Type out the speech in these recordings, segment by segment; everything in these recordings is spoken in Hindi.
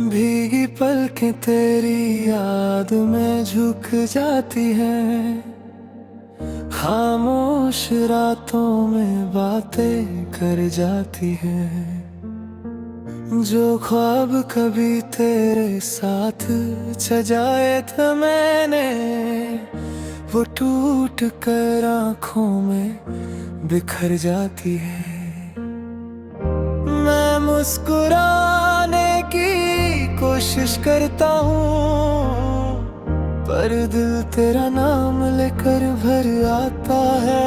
भीगी पलकें तेरी याद में झुक जाती हैं, खामोश रातों में बातें कर जाती हैं। जो ख्वाब कभी तेरे साथ सजाए थे मैंने, वो टूट कर आँखों में बिखर जाती है। मैं मुस्कुराने की कोशिश करता हूँ, पर दिल तेरा नाम लेकर भर आता है।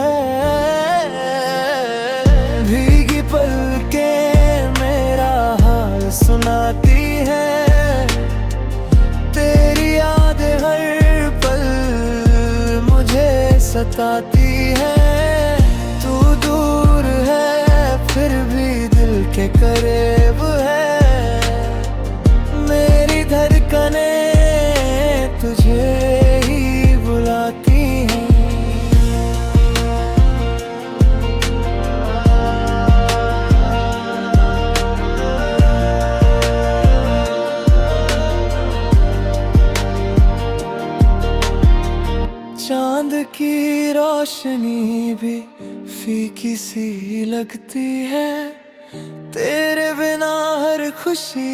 भीगी पलकें मेरा हाल सुनाती है, तेरी याद हर पल मुझे सताती है। तू दूर है फिर भी दिल के करीब है, मेरी धड़कनें तुझे ही बुलाती हैं। चांद की रोशनी भी फीकी सी लगती है, तेरे बिना हर खुशी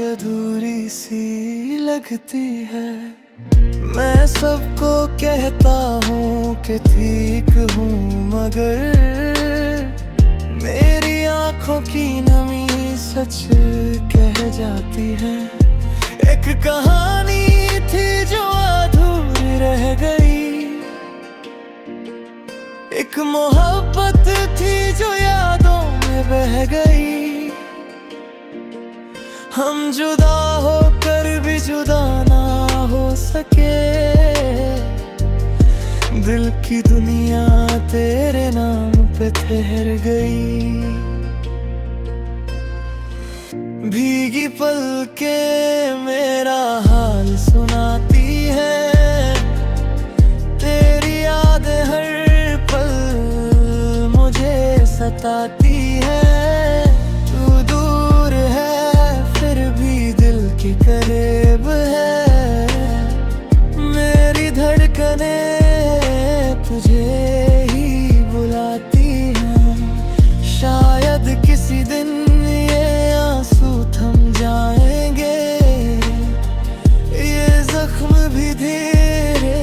अधूरी सी लगती है। मैं सबको कहता हूँ कि ठीक हूँ, मगर मेरी आँखों की नमी सच कह जाती है। एक कहानी थी जो अधूरी रह गई, एक मोहब्बत थी जो यादों में बह गई। हम जुदा होकर भी जुदा ना हो सके, दिल की दुनिया तेरे नाम पे ठहर गई। भीगी पलकें मेरा हाल सुनाती है, तेरी याद हर पल मुझे सताती है। तू दूर है फिर भी दिल के करीब है, मेरी धड़कनें तुझे ही बुलाती हैं। शायद किसी दिन ये आंसू थम जाएंगे, ये जख्म भी धीरे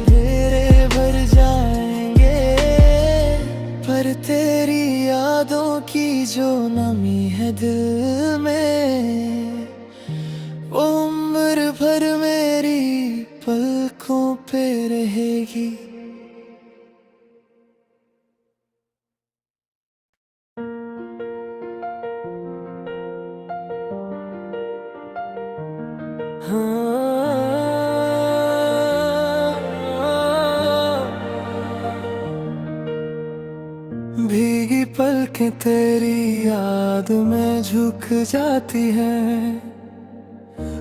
धीरे भर जाएंगे। पर तेरी यादों की जो नमी है दिल में, वो उम्र भर मेरी पलकों पे रहेगी। भीगी पलकें तेरी याद में झुक जाती हैं,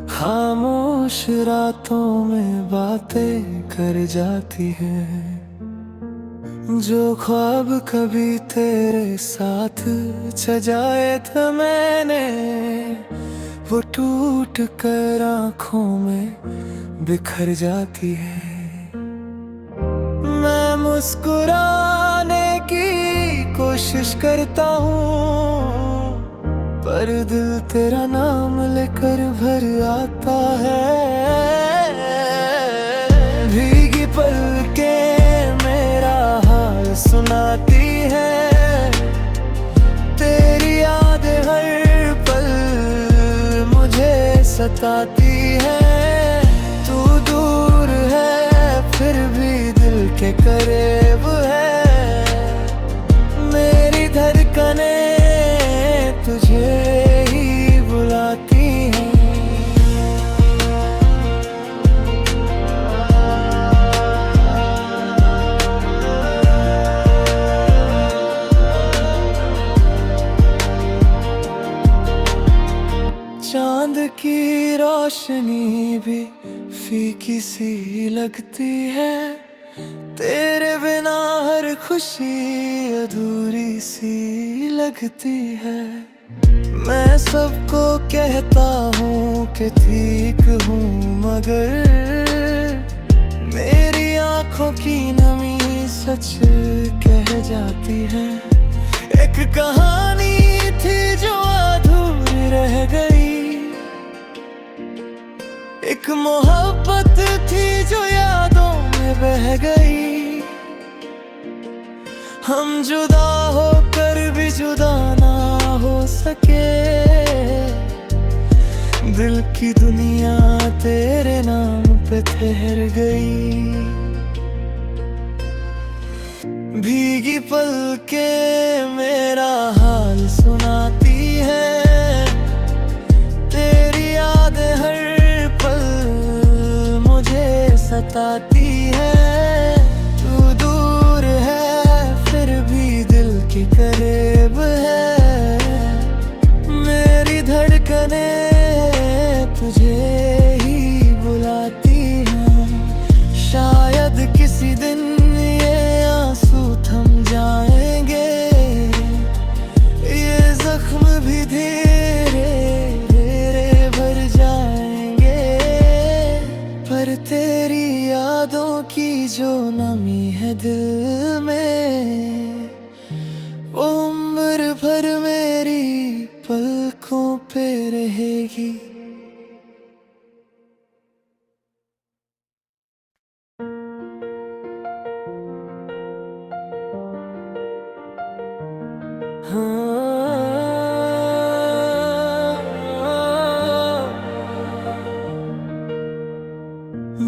खामोश रातों में बातें कर जाती हैं। जो ख्वाब कभी तेरे साथ सजाए थे मैंने, वो टूट कर आँखों में बिखर जाती है। मैं मुस्कुराने की कोशिश करता हूँ, पर दिल तेरा नाम लेकर भर आता है। भीगी पलकें मेरा हाल सुनाती है, तेरी याद हर पल मुझे सताती है। तू दूर है फिर भी दिल के करीब है, मेरी धड़कनें तुझे ही बुलाती हैं। चांद की रोशनी भी फीकी सी लगती है, तेरे बिना हर खुशी अधूरी सी लगती है। मैं सबको कहता हूँ कि ठीक हूँ, मगर मेरी आंखों की नमी सच कह जाती है। एक कहानी थी जो अधूरी रह गई, एक मोहब्बत थी जो यादों में बह गई। हम जुदा होकर भी जुदा ना हो सके, दिल की दुनिया तेरे नाम पे ठहर गई। भीगी पलकें मेरा हाल सुनाती है, तेरी याद हर पल मुझे सताती है। तू दूर है फिर भी दिल के करीब है, मेरी धड़कनें तुझे ही बुलाती हैं। शायद किसी दिन ये आंसू थम जाएंगे, ये जख्म भी धीरे धीरे भर जाएंगे। पर तेरी यादों की जो नमी है दिल में, वो उम्र भर मेरी पलकों पे रहेगी।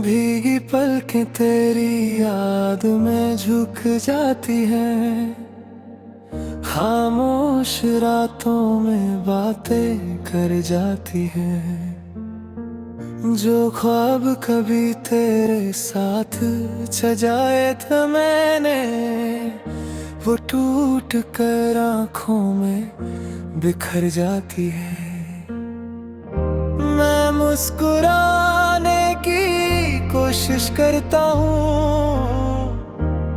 भीगी पलकें तेरी याद में झुक जाती हैं, खामोश रातों में बातें कर जाती हैं। जो ख्वाब कभी तेरे साथ सजाए थे मैंने, वो टूट कर आँखों में बिखर जाती है। मैं मुस्कुराने की कोशिश करता हूँ,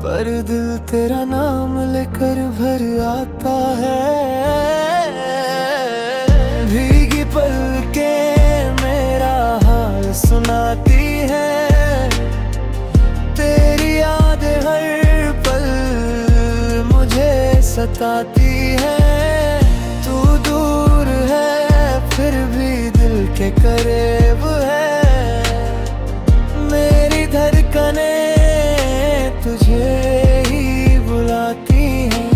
पर दिल तेरा नाम लेकर भर आता है। भीगी पलकें मेरा हाल सुनाती है, तेरी याद हर पल मुझे सताती है। तू दूर है फिर भी दिल के करीब है, मेरी धड़कनें तुझे ही बुलाती हैं।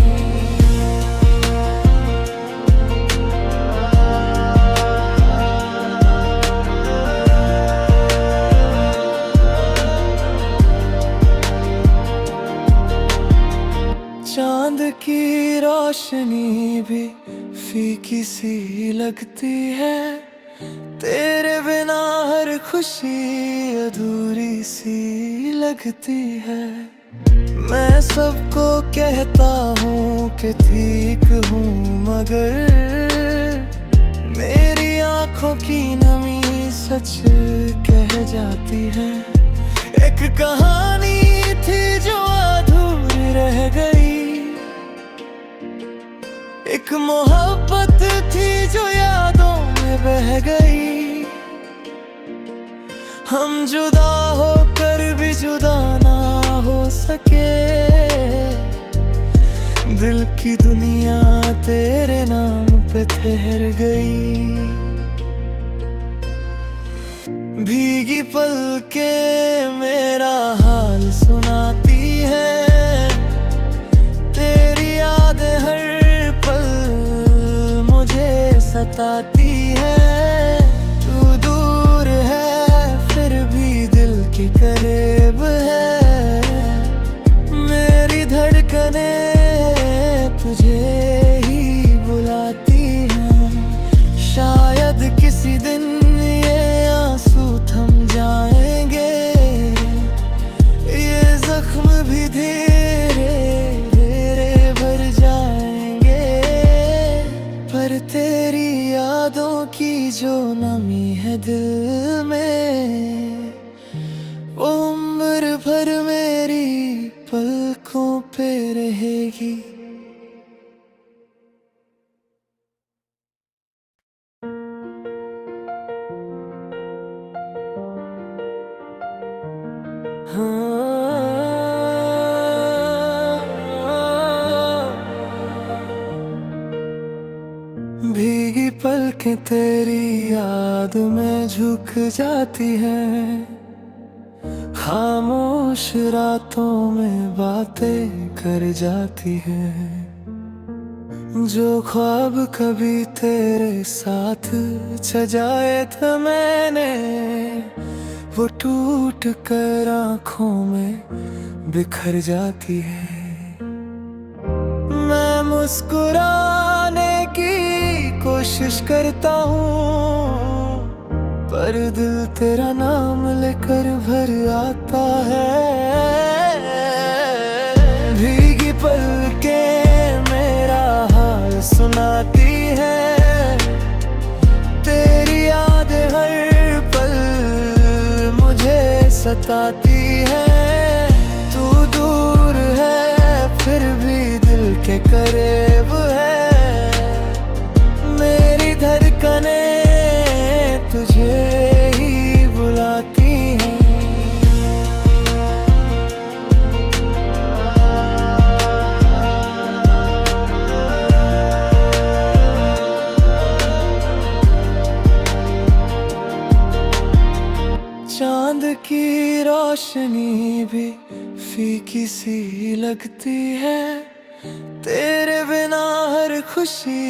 चांद की रोशनी भी फीकी सी लगती है, तेरे बिना हर खुशी अधूरी सी लगती है। मैं सबको कहता हूँ कि ठीक हूँ, मगर मेरी आंखों की नमी सच कह जाती है। एक कहानी थी जो अधूरी रह गई, एक मोहब्बत थी जो यादों में बह गई। हम जुदा होकर भी जुदा ना हो सके, दिल की दुनिया तेरे नाम पे ठहर गई। भीगी पलकें मेरा हाल सुनाती है, तेरी याद हर पल मुझे सताती है। तू दूर है फिर भी दिल के करीब है, मेरी धड़कनें तुझे ही बुलाती हैं। शायद किसी दिन ये आंसू थम जाएंगे, ये जख्म भी धीरे धीरे भर जाएंगे। पर तेरी याद भीगी पलकें तेरी याद में झुक जाती हैं, खामोश रातों में बातें कर जाती हैं। जो ख्वाब कभी तेरे साथ सजाए थे मैंने, वो टूट कर आँखों में बिखर जाती है। मैं मुस्कुराने की कोशिश करता हूँ, पर दिल तेरा नाम लेकर भर आता है। भीगी पलकें मेरा हाल सुनाती है, तेरी याद हर पल मुझे सताती है। तू दूर है फिर भी दिल के करीब है, मेरी धड़कनें तुझे ही बुलाती हैं। चांद की रोशनी भी फीकी सी लगती है, तेरे बिना हर खुशी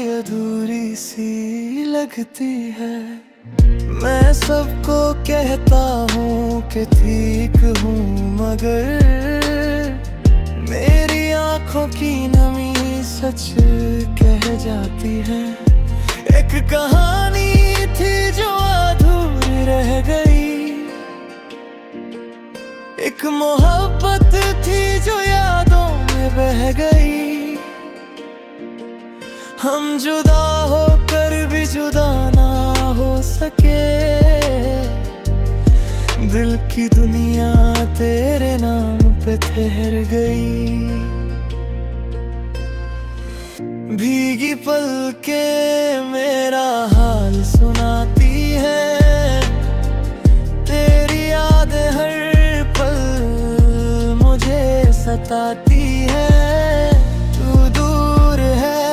अधूरी सी लगती है। मैं सबको कहता हूँ कि ठीक हूँ, मगर मेरी आँखों की नमी सच कह जाती है। एक कहानी थी जो अधूरी रह गई, एक मोहब्बत थी जो यादों में बह गई। हम जुदा होकर भी जुदा ना हो सके, दिल की दुनिया तेरे नाम पे ठहर गई। भीगी पलकें मेरा हाल सुनाती है, तेरी याद हर पल मुझे सताती है। तू दूर है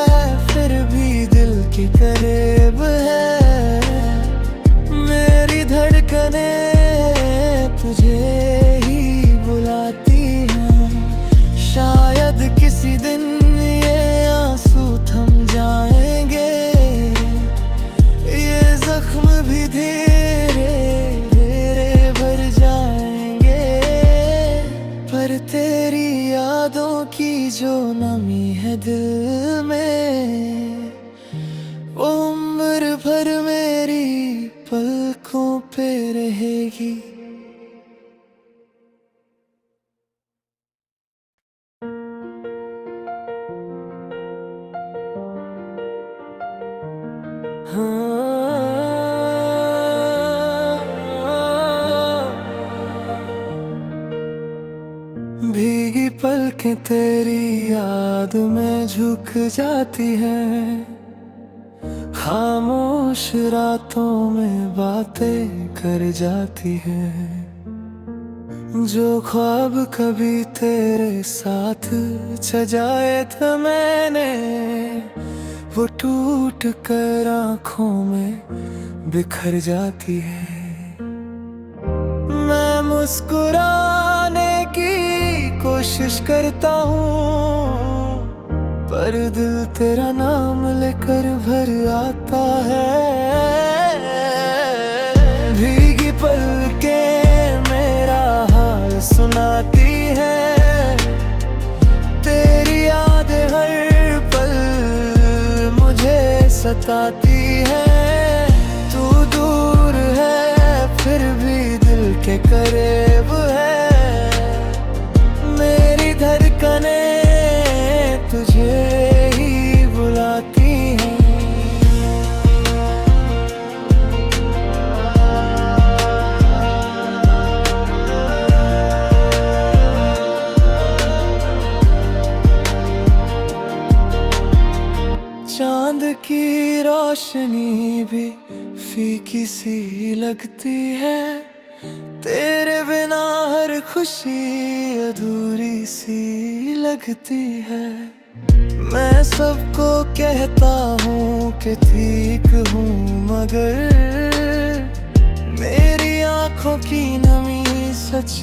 फिर भी दिल के करीब है, मेरी धड़कनें तुझे ही बुलाती हैं। शायद किसी दिन ये आंसू थम जाएंगे, ये जख्म भी धीरे धीरे भर जाएंगे। पर तेरी यादों की जो नमी है दिल में, वो उम्र भर मेरी पलकों पे रहेगी। भीगी पलकें तेरी याद में झुक जाती हैं, खामोश रातों में बातें कर जाती हैं। जो ख्वाब कभी तेरे साथ सजाए थे मैंने, वो टूट कर आँखों में बिखर जाती है। मैं मुस्कुराने की कोशिश करता हूँ, पर दिल तेरा नाम लेकर भर आता है। भीगी पलकें मेरा हाल सुनाती है, तेरी याद हर पल मुझे सताती है। तू दूर है फिर भी दिल के करीब है, मेरी धड़कनें तुझे ही बुलाती हैं। चांद की रोशनी भी फीकी सी लगती है, तेरे बिना हर खुशी अधूरी सी लगती है। मैं सबको कहता हूँ कि ठीक हूँ, मगर मेरी आंखों की नमी सच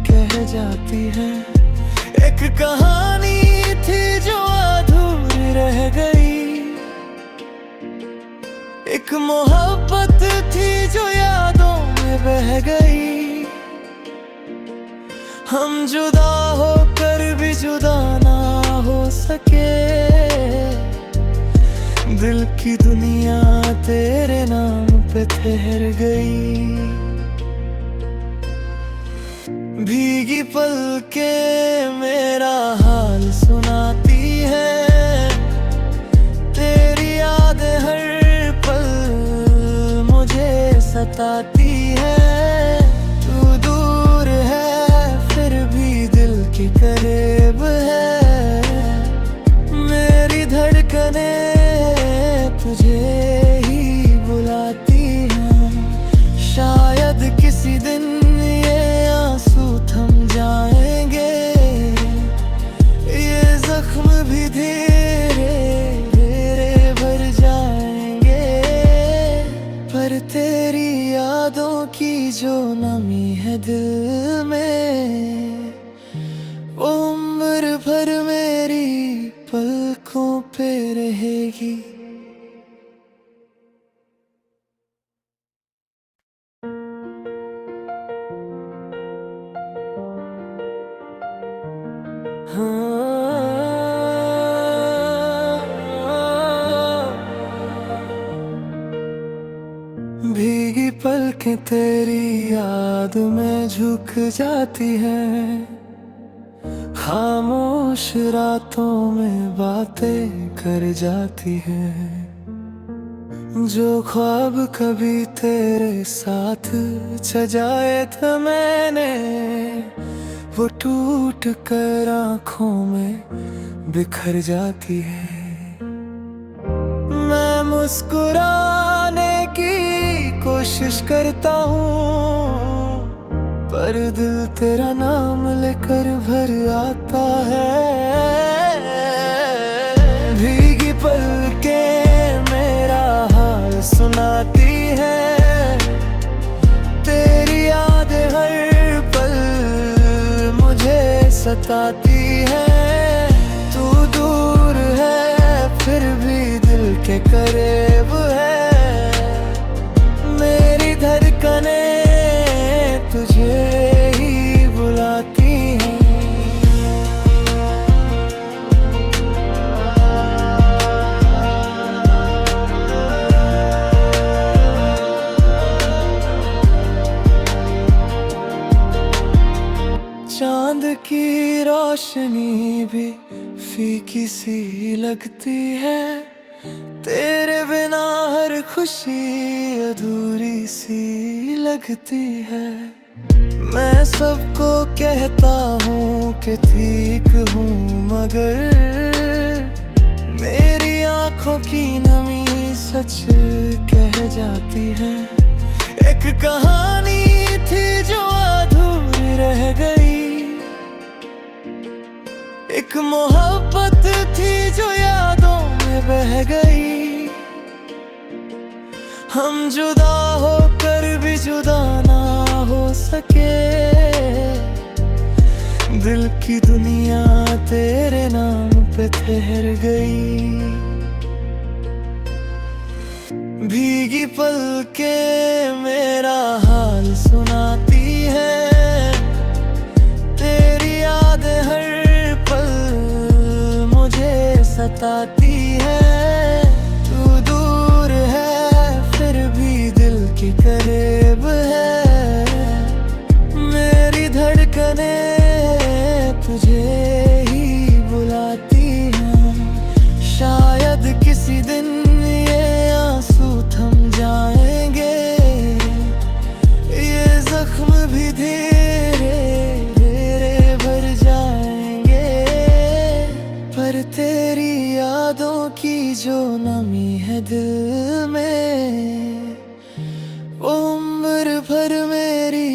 कह जाती है। एक कहानी थी जो अधूरी रह गई, एक मोहब्बत थी जो यादों में बह गई। हम जुदा होकर भी जुदा ना हो सके, दिल की दुनिया तेरे नाम पे ठहर गई। भीगी पलकें मेरा हाल सुनाती है, तेरी याद हर पल मुझे सताती है। तू दूर है फिर भी दिल के करीब है, मेरी धड़कनें तुझे ही बुलाती हैं। शायद किसी दिन ये आंसू थम जाएंगे, ये जख्म भी धीरे धीरे भर जाएंगे। पर तेरी यादों की जो नमी है दिल में, वो उम्र भर मेरी पलकों पे रहेगी। भीगी पलकें तेरी याद में झुक जाती हैं, खामोश रातों में बातें कर जाती हैं। जो ख्वाब कभी तेरे साथ सजाए थे मैंने, वो टूट कर आँखों में बिखर जाती है। मैं मुस्कुराने की कोशिश करता हूँ, पर दिल तेरा नाम लेकर भर आता है। भीगी पलकें मेरा हाल सुनाती है, तेरी याद हर पल मुझे सताती है। तू दूर है फिर भी दिल के करीब है, मेरी धड़कनें तुझे ही बुलाती हैं। चांद की रोशनी भी फीकी सी लगती है, तेरे बिना हर खुशी अधूरी सी लगती है। मैं सबको कहता हूँ कि ठीक हूँ, मगर मेरी आंखों की नमी सच कह जाती है। एक कहानी थी जो अधूरी रह गई, एक मोहब्बत थी जो यादों में बह गई। हम जुदा होकर भी जुदा ना हो सके, दिल की दुनिया तेरे नाम पे ठहर गई। भीगी पलकें मेरा हाल सुनाती है, तेरी याद हर पल मुझे सताती है। तू दूर है फिर भी दिल के करीब है, मेरी धड़कनें तुझे ही बुलाती हैं। शायद किसी दिन ये आंसू थम जाएंगे, ये जख्म भी धीरे धीरे भर जाएंगे। पर तेरी यादों की जो नमी है दिल में, वो उम्र भर मेरी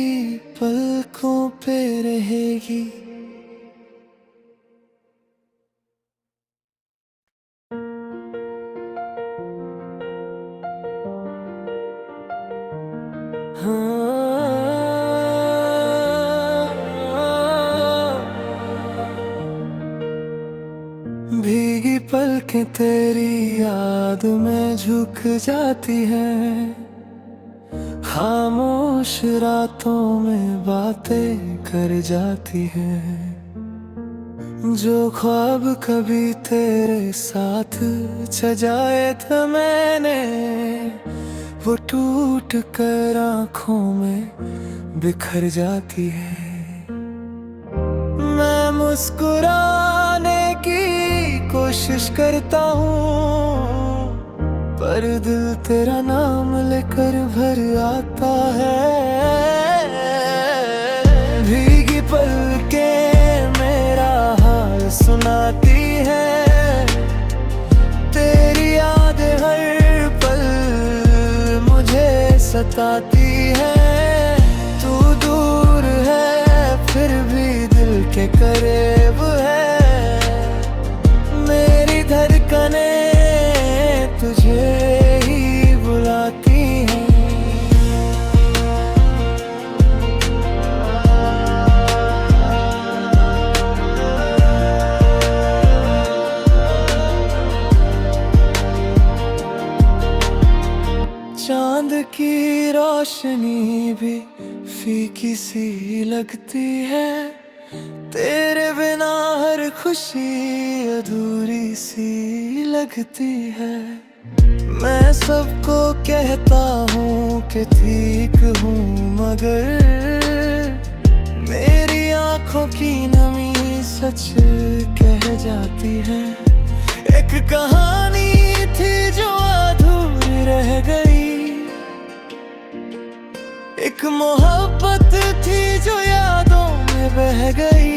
झुक जाती है। खामोश रातों में बातें कर जाती है। जो ख्वाब कभी तेरे साथ सजाए थे मैंने, वो टूट कर आँखों में बिखर जाती है। मैं मुस्कुराने की कोशिश करता हूँ, पर दिल तेरा नाम लेकर भर आता है। भीगी पलकें मेरा हाल सुनाती है, तेरी याद हर पल मुझे सताती है। तू दूर है फिर भी दिल के करीब है, मेरी धड़कनें तुझे ही बुलाती हैं। चांद की रोशनी भी फीकी सी लगती है, तेरे बिना हर खुशी अधूरी सी लगती है। मैं सबको कहता हूँ कि ठीक हूँ, मगर मेरी आँखों की नमी सच कह जाती है। एक कहानी थी जो अधूरी रह गई, एक मोहब्बत थी जो यादों में बह गई।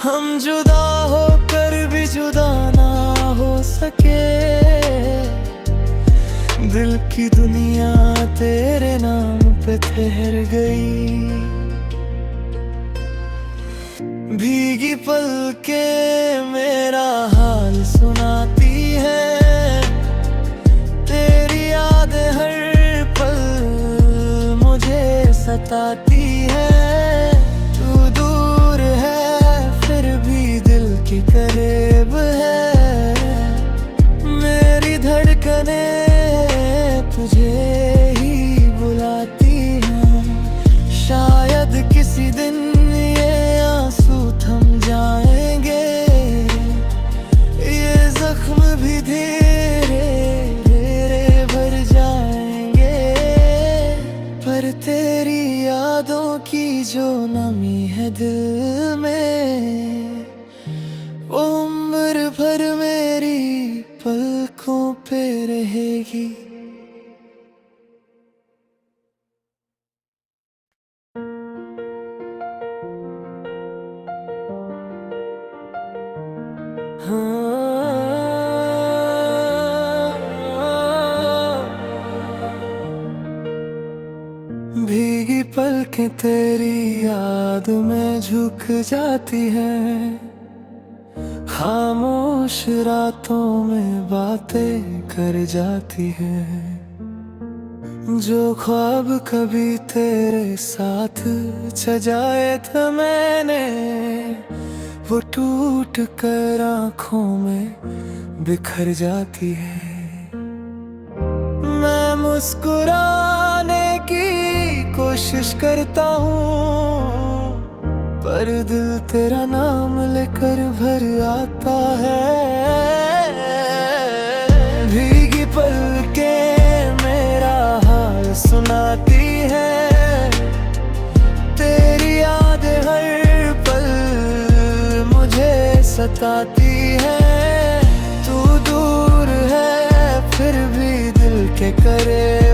हम जुदा होकर भी जुदा ना हो सके, दिल की दुनिया तेरे नाम पे ठहर गई। भीगी पलकें मेरा हाल सुनाती है, तेरी याद हर पल मुझे सताती है। तू दूर है फिर भी दिल के करीब है, मेरी धड़कनें तुझे ही बुलाती हैं। शायद किसी दिन ये आंसू थम जाएंगे, ये जख्म भी धीरे धीरे भर जाएंगे। पर तेरी यादों की जो नमी है दिल में, वो उम्र भर मेरी पलकों पे रहेगी। भीगी पलकें तेरी याद में झुक जाती हैं। खामोश रातों में बातें कर जाती हैं। जो ख्वाब कभी तेरे साथ सजाए थे मैंने, वो टूट कर आँखों में बिखर जाती है। मैं मुस्कुराने की कोशिश करता हूँ, पर दिल तेरा नाम लेकर भर आता है। भीगी पलकें मेरा हाल सुनाती है, तेरी याद हर पल मुझे सताती है। तू दूर है फिर भी दिल के करीब